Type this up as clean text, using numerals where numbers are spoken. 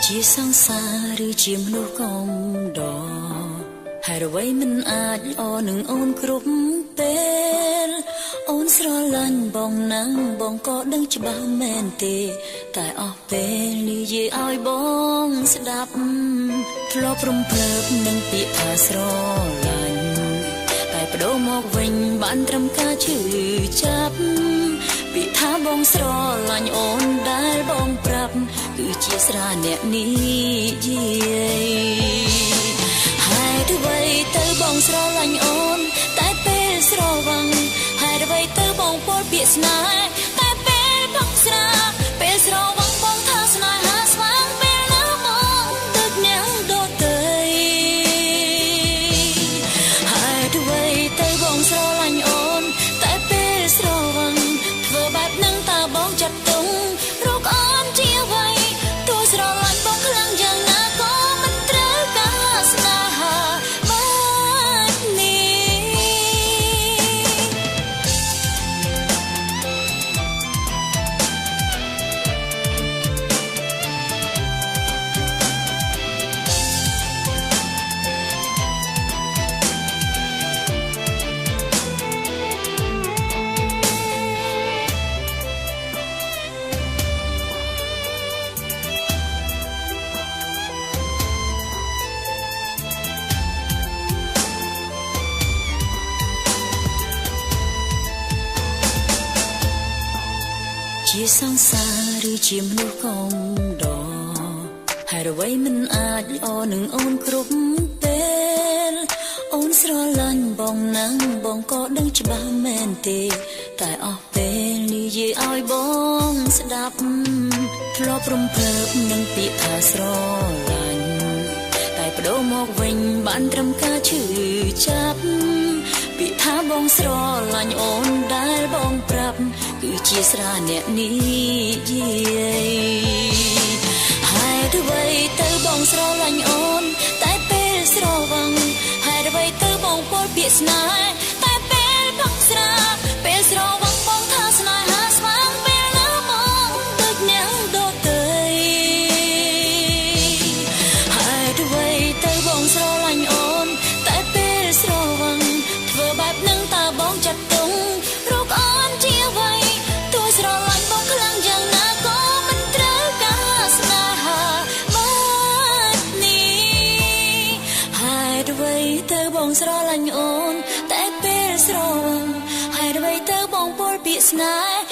ជាសង្សារឬជាមនុស្សកំដរហើយអ្វីមិនអាចល្អនឹងអូនគ្រប់ពេលអូនស្រឡាញ់បងណាំងបងក៏ដឹងច្បាស់មែនទេតែអស់ពេលនិយាយឲ្យបងស្ដាប់ធ្លាប់រំភើបនឹងពាក្យថាស្រឡាញ់តែបដូរមកវិញបានត្រឹមការឈឺចាប់ពាក្យថាបងស្រឡាញ់អូនដែលបងប្រាប់គឺជាស្រាអ្នកនិយាយហើយអ្វីទៅបងស្រឡាញ់អូនតែពេលស្រវាំងហើយអ្វីទៅបងពោលពាក្យស្នេហ៍តែពេលបងស្រាពេលស្រវាំងបងថាស្នេហាស្វាងពេលណាបងទឹកអ្នកដទៃហើយអ្វីទៅបងស្រឡាញ់អូនតែពេលស្រវាំងធ្វើបែបនឹងតើបងចាត់ទុំរកអូនជាអ្វីទោះស្រឡាញ់បងខ្លាំងយ៉ាងណាក៏មិនត្រូវការស្នេហាបែបនេះជាសង្សារឬជាមនុស្សកំដរហើយអ្វីមិនអាចល្អនឹងអូនគ្រប់ពេលអូនស្រឡាញ់បងណាំងបងក៏ដឹងច្បាស់មែនទេតែអស់ពេលនិយាយឲ្យបងស្ដាប់ធ្លាប់រំភើបនឹងពាក្យថាស្រឡាញ់តែបដូរមកវិញបានត្រឹមការឈឺចាប់ពាក្យថាបងស្រឡាញ់អូនដែលបងប្រាប់គឺជាស្រាអ្នកនិយាយហើយអ្វីទៅបងស្រឡាញ់អូនតែពេលស្រវាំងហើយអ្វីទៅបងពោលពាក្យស្នេហ៍តែពេលបងស្រាពេលស្រវាំងបងថាស្នេហាស្វាងពេលណាបងទឹកអ្នកដទៃហើយអ្វីទៅបងស្រឡាញ់អូនតែពេលស្រវាំងធ្វើបែបនឹងតើបងចាត់ទុំរកអូនជាអ្វីទោះស្រឡាញ់បងខ្លាំងយ៉ាងណាក៏មិនត្រូវការស្នេហាបែបនេះហើយអ្វីទៅបងស្រឡាញ់អូនតែពេលស្រវាំងហើយអ្វីទៅបងពោលពាក្យស្នេហ៍